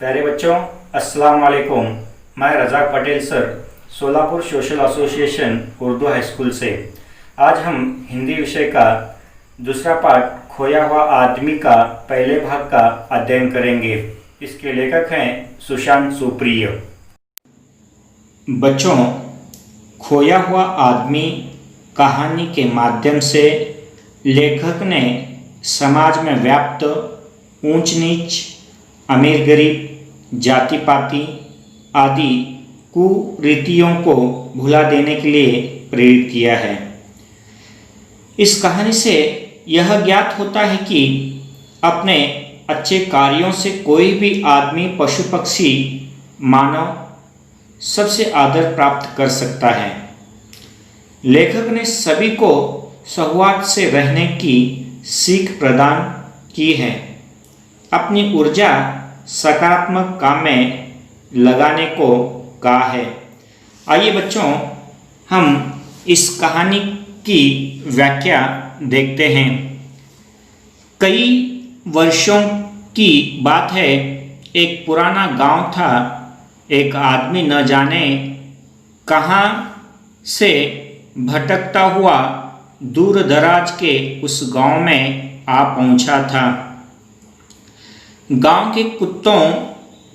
प्यारे बच्चों, अस्सलाम वालेकुम। मैं Razak Patel sir, Solapur social association Urdu high school से। आज हम हिंदी विषय का दूसरा पाठ खोया हुआ आदमी का पहले भाग का अध्ययन करेंगे। इसके लेखक हैं सुशांत सुप्रिय। बच्चों, खोया हुआ आदमी कहानी के माध्यम से लेखक ने समाज में व्याप्त ऊंच नीच, अमीर गरीब, जाति पाति आदि कुरीतियों को भुला देने के लिए प्रेरित किया है। इस कहानी से यह ज्ञात होता है कि अपने अच्छे कार्यों से कोई भी आदमी, पशु पक्षी, मानव सबसे आदर प्राप्त कर सकता है। लेखक ने सभी को सौहार्द से रहने की सीख प्रदान की है, अपनी ऊर्जा सकारात्मक काम में लगाने को कहा है। आइए बच्चों, हम इस कहानी की व्याख्या देखते हैं। कई वर्षों की बात है, एक पुराना गांव था। एक आदमी न जाने कहाँ से भटकता हुआ दूर दराज के उस गांव में आ पहुंचा था। गांव के कुत्तों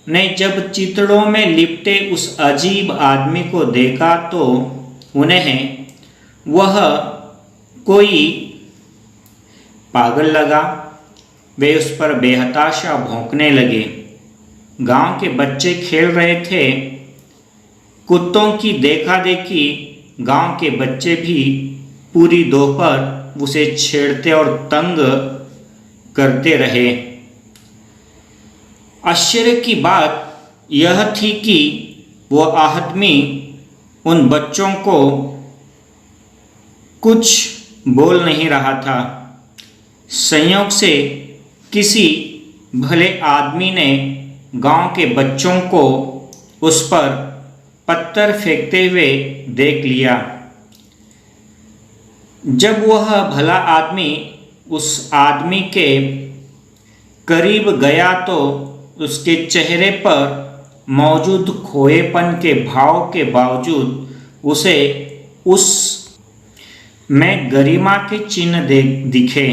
ने जब चितड़ों में लिपटे उस अजीब आदमी को देखा तो उन्हें वह कोई पागल लगा। वे उस पर बेहताशा भौंकने लगे। गांव के बच्चे खेल रहे थे। कुत्तों की देखा देखी गांव के बच्चे भी पूरी दोपहर उसे छेड़ते और तंग करते रहे। आश्चर्य की बात यह थी कि वो आदमी उन बच्चों को कुछ बोल नहीं रहा था। संयोग से किसी भले आदमी ने गांव के बच्चों को उस पर पत्थर फेंकते हुए देख लिया। जब वह भला आदमी उस आदमी के करीब गया तो उसके चेहरे पर मौजूद खोएपन के भाव के बावजूद उसे उस में गरिमा के चिन्ह दिखे।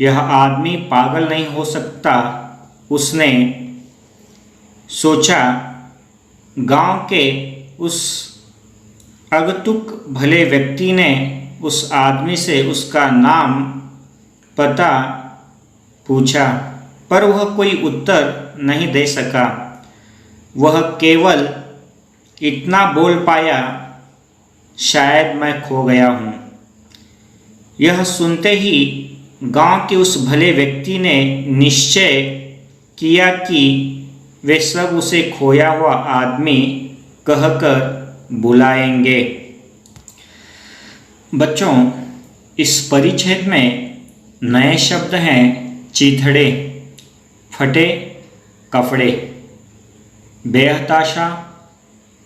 यह आदमी पागल नहीं हो सकता, उसने सोचा। गांव के उस अगतुक भले व्यक्ति ने उस आदमी से उसका नाम पता पूछा, पर वह कोई उत्तर नहीं दे सका। वह केवल इतना बोल पाया, शायद मैं खो गया हूँ। यह सुनते ही गांव के उस भले व्यक्ति ने निश्चय किया कि वे सब उसे खोया हुआ आदमी कहकर बुलाएंगे। बच्चों, इस परिच्छेद में नए शब्द हैं चिथड़े, फटे कपड़े, बेहताशा,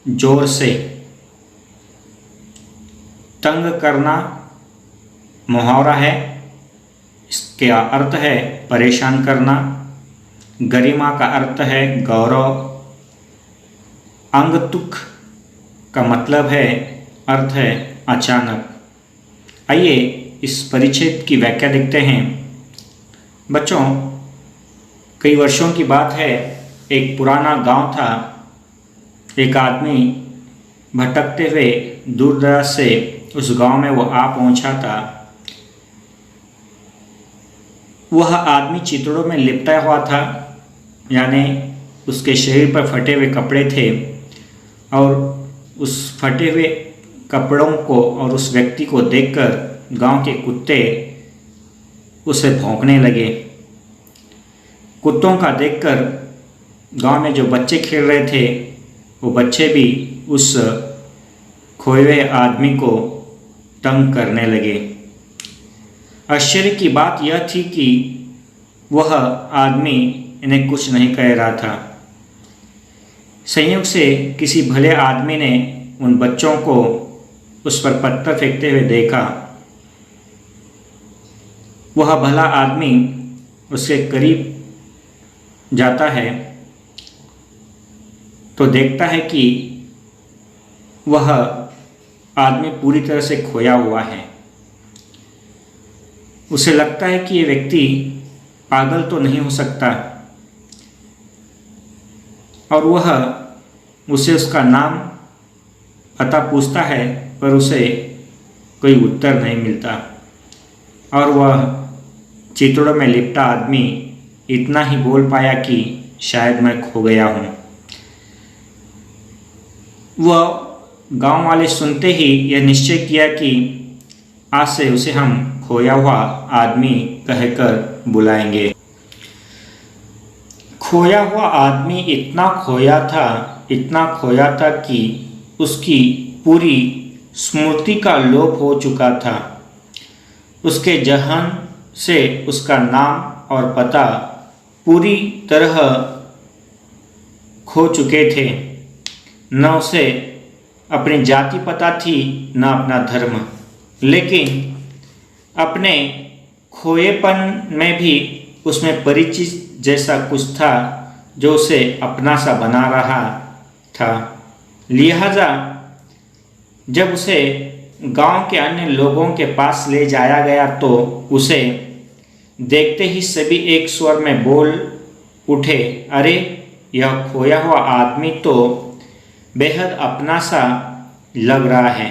जोर से, तंग करना मुहावरा है। इसका अर्थ है परेशान करना। गरिमा का अर्थ है गौरव। अंगतुक का मतलब है, अर्थ है अचानक। आइए इस परिच्छेद की व्याख्या देखते हैं। बच्चों, कई वर्षों की बात है, एक पुराना गांव था। एक आदमी भटकते हुए दूर दराज से उस गांव में वो आ पहुंचा था। वह आदमी चितड़ों में लिपटा हुआ था, यानी उसके शरीर पर फटे हुए कपड़े थे, और उस फटे हुए कपड़ों को और उस व्यक्ति को देखकर गांव के कुत्ते उसे भौंकने लगे। कुत्तों का देखकर गांव में जो बच्चे खेल रहे थे, वो बच्चे भी उस खोए हुए आदमी को तंग करने लगे। आश्चर्य की बात यह थी कि वह आदमी इन्हें कुछ नहीं कह रहा था। संयोग से किसी भले आदमी ने उन बच्चों को उस पर पत्थर फेंकते हुए देखा। वह भला आदमी उसके करीब जाता है तो देखता है कि वह आदमी पूरी तरह से खोया हुआ है। उसे लगता है कि ये व्यक्ति पागल तो नहीं हो सकता, और वह उसे उसका नाम पता पूछता है, पर उसे कोई उत्तर नहीं मिलता। और वह चितड़ों में लिपटा आदमी इतना ही बोल पाया कि शायद मैं खो गया हूँ। वह गांव वाले सुनते ही यह निश्चय किया कि आज से उसे हम खोया हुआ आदमी कहकर बुलाएंगे। खोया हुआ आदमी इतना खोया था कि उसकी पूरी स्मृति का लोप हो चुका था। उसके जहन से उसका नाम और पता पूरी तरह खो चुके थे। न उसे अपनी जाति पता थी, न अपना धर्म, लेकिन अपने खोएपन में भी उसमें परिचित जैसा कुछ था जो उसे अपना सा बना रहा था। लिहाजा जब उसे गांव के अन्य लोगों के पास ले जाया गया तो उसे देखते ही सभी एक स्वर में बोल उठे, अरे यह खोया हुआ आदमी तो बेहद अपना सा लग रहा है।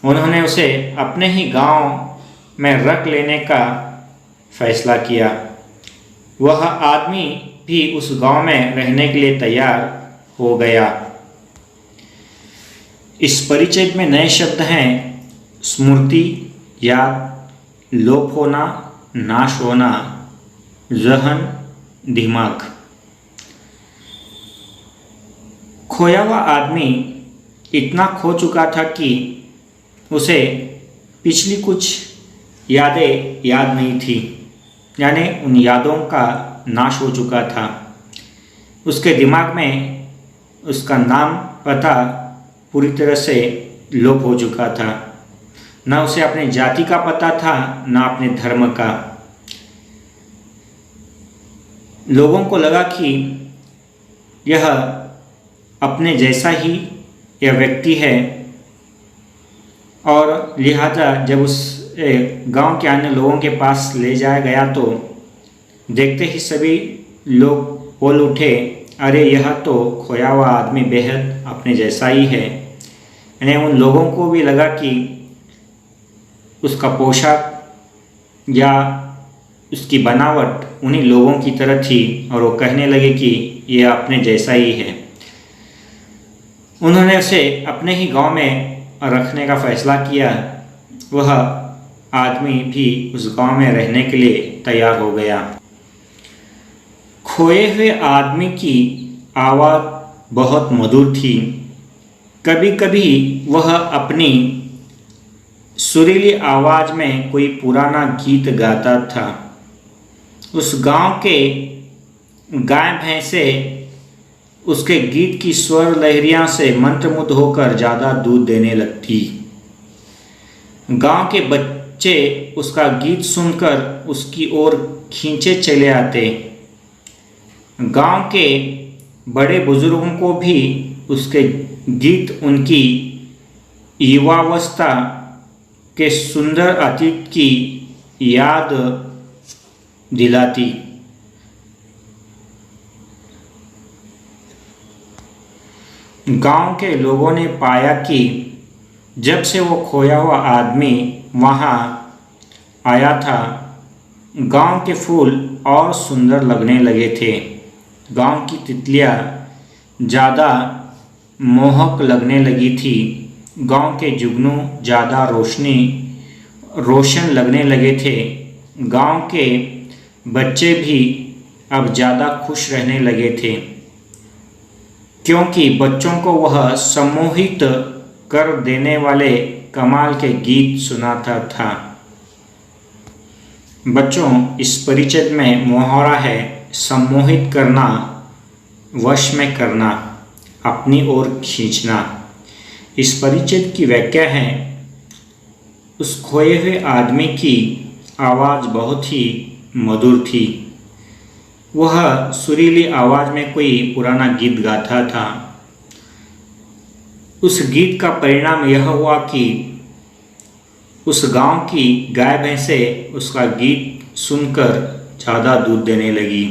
उन्होंने उसे अपने ही गांव में रख लेने का फैसला किया। वह आदमी भी उस गांव में रहने के लिए तैयार हो गया। इस परिचय में नए शब्द हैं स्मृति, याद, लोप होना, नाश होना, जहन, दिमाग। खोया हुआ आदमी इतना खो चुका था कि उसे पिछली कुछ यादें याद नहीं थी, यानी उन यादों का नाश हो चुका था। उसके दिमाग में उसका नाम पता पूरी तरह से लोप हो चुका था। न उसे अपनी जाति का पता था, न अपने धर्म का। लोगों को लगा कि यह अपने जैसा ही यह व्यक्ति है, और लिहाजा जब उस गांव के अन्य लोगों के पास ले जाया गया तो देखते ही सभी लोग बोल उठे, अरे यह तो खोया हुआ आदमी बेहद अपने जैसा ही है। यानी उन लोगों को भी लगा कि उसका पोशाक या उसकी बनावट उन्हीं लोगों की तरह थी, और वो कहने लगे कि यह अपने जैसा ही है। उन्होंने उसे अपने ही गांव में रखने का फैसला किया। वह आदमी भी उस गांव में रहने के लिए तैयार हो गया। खोए हुए आदमी की आवाज़ बहुत मधुर थी। कभी कभी वह अपनी सुरीली आवाज़ में कोई पुराना गीत गाता था। उस गांव के गाय भैंसे उसके गीत की स्वर लहरियां से मंत्रमुग्ध होकर ज़्यादा दूध देने लगती। गांव के बच्चे उसका गीत सुनकर उसकी ओर खींचे चले आते। गांव के बड़े बुजुर्गों को भी उसके गीत उनकी युवावस्था के सुंदर अतीत की याद दिलाती। गांव के लोगों ने पाया कि जब से वो खोया हुआ आदमी वहाँ आया था, गांव के फूल और सुंदर लगने लगे थे। गांव की तितलियाँ ज़्यादा मोहक लगने लगी थी। गांव के जुगनू ज़्यादा रोशन लगने लगे थे। गांव के बच्चे भी अब ज़्यादा खुश रहने लगे थे, क्योंकि बच्चों को वह सम्मोहित कर देने वाले कमाल के गीत सुनाता था। बच्चों, इस परिचय में मुहावरा है सम्मोहित करना, वश में करना, अपनी ओर खींचना। इस परिचय की व्याख्या है उस खोए हुए आदमी की आवाज़ बहुत ही मधुर थी। वह सुरीली आवाज़ में कोई पुराना गीत गाता था। उस गीत का परिणाम यह हुआ कि उस गांव की गाय भैंसें उसका गीत सुनकर ज़्यादा दूध देने लगी।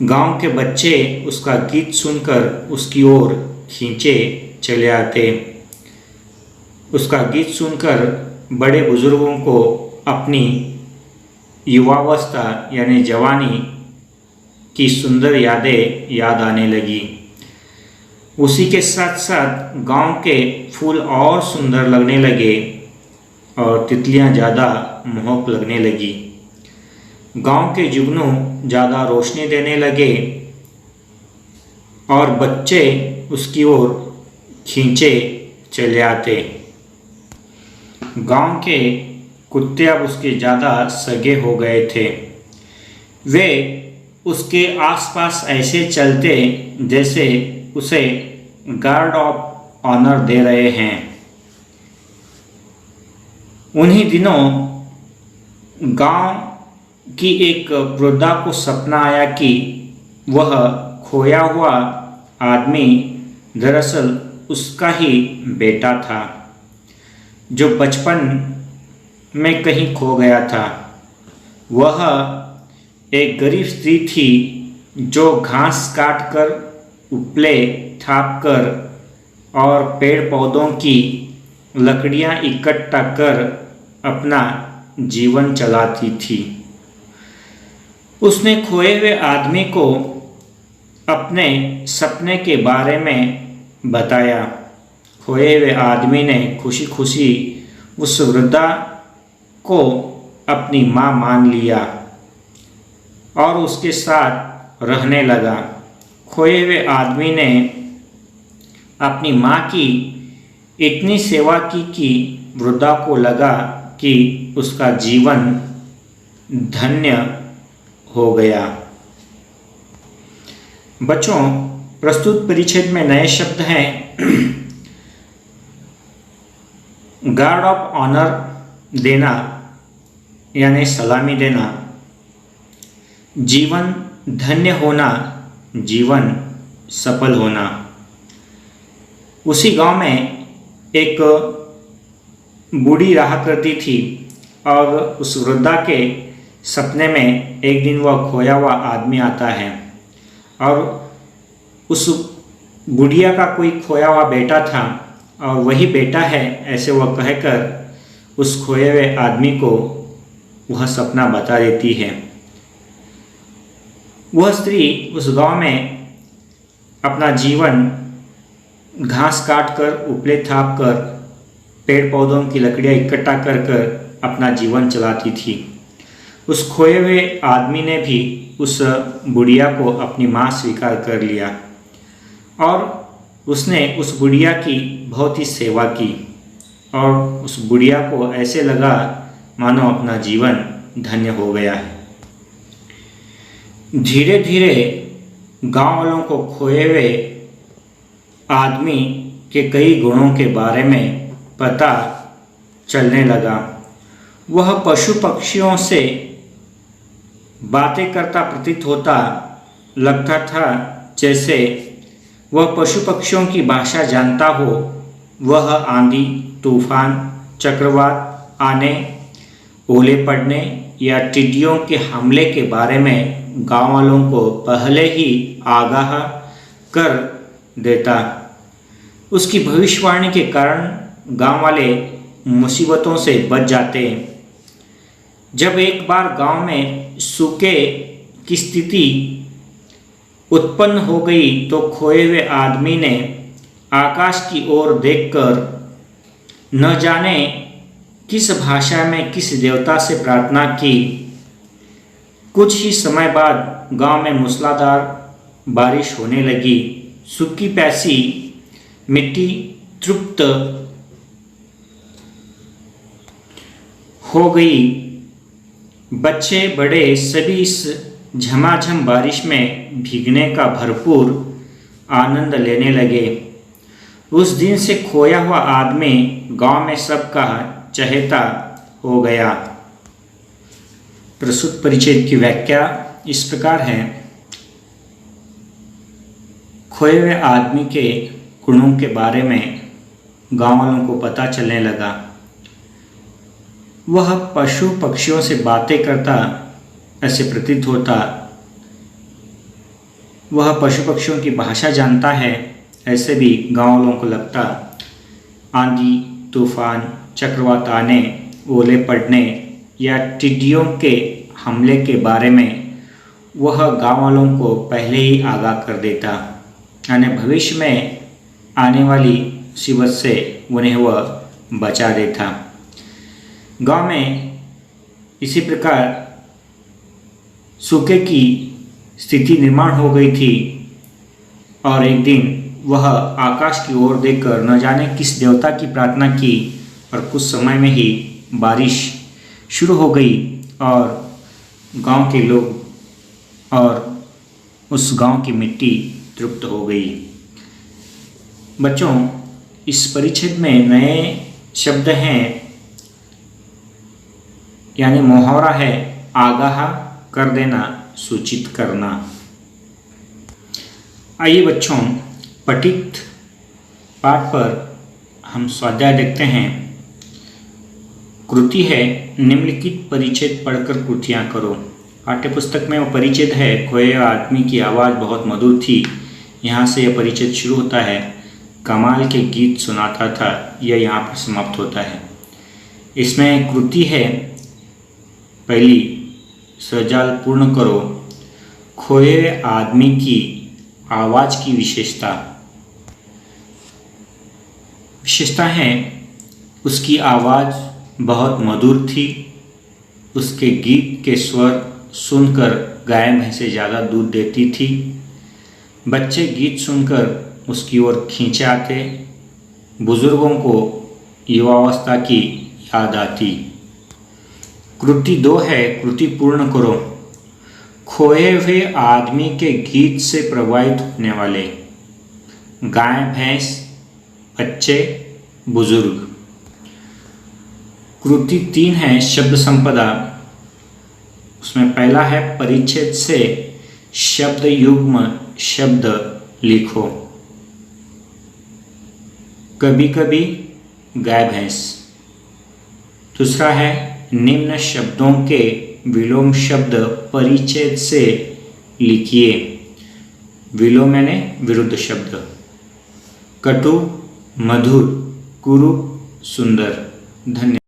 गांव के बच्चे उसका गीत सुनकर उसकी ओर खींचे चले आते। उसका गीत सुनकर बड़े बुजुर्गों को अपनी युवावस्था यानी जवानी की सुंदर यादें याद आने लगी। उसी के साथ साथ गांव के फूल और सुंदर लगने लगे और तितलियां ज़्यादा मोहक लगने लगी। गांव के जुगनू ज़्यादा रोशनी देने लगे और बच्चे उसकी ओर खींचे चले आते। गांव के कुत्ते अब उसके ज़्यादा सगे हो गए थे। वे उसके आसपास ऐसे चलते जैसे उसे गार्ड ऑफ ऑनर दे रहे हैं। उन्हीं दिनों गांव की एक वृद्धा को सपना आया कि वह खोया हुआ आदमी दरअसल उसका ही बेटा था, जो बचपन में कहीं खो गया था। वह एक गरीब स्त्री थी जो घास काटकर, उपले थापकर और पेड़ पौधों की लकड़ियां इकट्ठा कर अपना जीवन चलाती थी। उसने खोए हुए आदमी को अपने सपने के बारे में बताया। खोए हुए आदमी ने खुशी खुशी उस वृद्धा को अपनी माँ मान लिया और उसके साथ रहने लगा। खोए हुए आदमी ने अपनी माँ की इतनी सेवा की कि वृद्धा को लगा कि उसका जीवन धन्य हो गया। बच्चों, प्रस्तुत परिच्छेद में नए शब्द हैं गार्ड ऑफ ऑनर देना यानी सलामी देना, जीवन धन्य होना, जीवन सफल होना। उसी गांव में एक बूढ़ी रहा करती थी और उस वृद्धा के सपने में एक दिन वह खोया हुआ आदमी आता है और उस बुढ़िया का कोई खोया हुआ बेटा था और वही बेटा है ऐसे वह कहकर उस खोए हुए आदमी को वह सपना बता देती है। वह स्त्री उस गांव में अपना जीवन घास काट कर, उपले थाप कर, पेड़ पौधों की लकड़ियाँ इकट्ठा कर कर अपना जीवन चलाती थी। उस खोए हुए आदमी ने भी उस बुढ़िया को अपनी माँ स्वीकार कर लिया और उसने उस बुढ़िया की बहुत ही सेवा की और उस बुढ़िया को ऐसे लगा मानो अपना जीवन धन्य हो गया है। धीरे धीरे गांव वालों को खोए हुए आदमी के कई गुणों के बारे में पता चलने लगा। वह पशु पक्षियों से बातें करता प्रतीत होता लगता था, जैसे वह पशु पक्षियों की भाषा जानता हो। वह आंधी, तूफान, चक्रवात आने, ओले पड़ने या टिड्डियों के हमले के बारे में गांव वालों को पहले ही आगाह कर देता। उसकी भविष्यवाणी के कारण गांव वाले मुसीबतों से बच जाते। जब एक बार गांव में सूखे की स्थिति उत्पन्न हो गई तो खोए हुए आदमी ने आकाश की ओर देखकर न जाने किस भाषा में किस देवता से प्रार्थना की। कुछ ही समय बाद गांव में मूसलाधार बारिश होने लगी। सूखी प्यासी मिट्टी तृप्त हो गई। बच्चे बड़े सभी इस झमाझम बारिश में भीगने का भरपूर आनंद लेने लगे। उस दिन से खोया हुआ आदमी गांव में सबका चहेता हो गया। प्रस्तुत परिच्छेद की व्याख्या इस प्रकार है। खोए हुए आदमी के गुणों के बारे में गांव वालों को पता चलने लगा। वह पशु पक्षियों से बातें करता ऐसे प्रतीत होता। वह पशु पक्षियों की भाषा जानता है ऐसे भी गांव वालों को लगता। आंधी तूफान, चक्रवात आने, ओले पड़ने या टिड्डियों के हमले के बारे में वह गांव वालों को पहले ही आगाह कर देता, यानी भविष्य में आने वाली मुसीबत से उन्हें वह बचा देता। गांव में इसी प्रकार सूखे की स्थिति निर्माण हो गई थी और एक दिन वह आकाश की ओर देखकर न जाने किस देवता की प्रार्थना की और कुछ समय में ही बारिश शुरू हो गई और गांव के लोग और उस गांव की मिट्टी तृप्त हो गई। बच्चों, इस परिच्छेद में नए शब्द हैं, यानी मुहावरा है आगाह कर देना, सूचित करना। आइए बच्चों, पठित पाठ पर हम स्वाध्याय देखते हैं। कृति है निम्नलिखित परिच्छेद पढ़कर कृतियाँ करो। पाठ्य पुस्तक में वो परिच्छेद है खोए आदमी की आवाज़ बहुत मधुर थी। यहाँ से यह परिच्छेद शुरू होता है। कमाल के गीत सुनाता था, यह यहाँ पर समाप्त होता है। इसमें कृति है पहली, सजाल पूर्ण करो। खोए आदमी की आवाज़ की विशेषता है उसकी आवाज़ बहुत मधुर थी। उसके गीत के स्वर सुनकर गाय भैंसें ज़्यादा दूध देती थी। बच्चे गीत सुनकर उसकी ओर खींचे आते। बुजुर्गों को युवावस्था की याद आती। कृति 2 है, कृति पूर्ण करो। खोए हुए आदमी के गीत से प्रभावित होने वाले गाय भैंस, बच्चे, बुजुर्ग। कृति 3 है, शब्द संपदा। उसमें पहला है परिच्छेद से शब्द युग्म शब्द लिखो। कभी कभी गाय भैंस। दूसरा है निम्न शब्दों के विलोम शब्द परिच्छेद से लिखिए। विलोम यानी विरुद्ध शब्द। कटु, मधुर, कुरूप, सुंदर। धन्यवाद।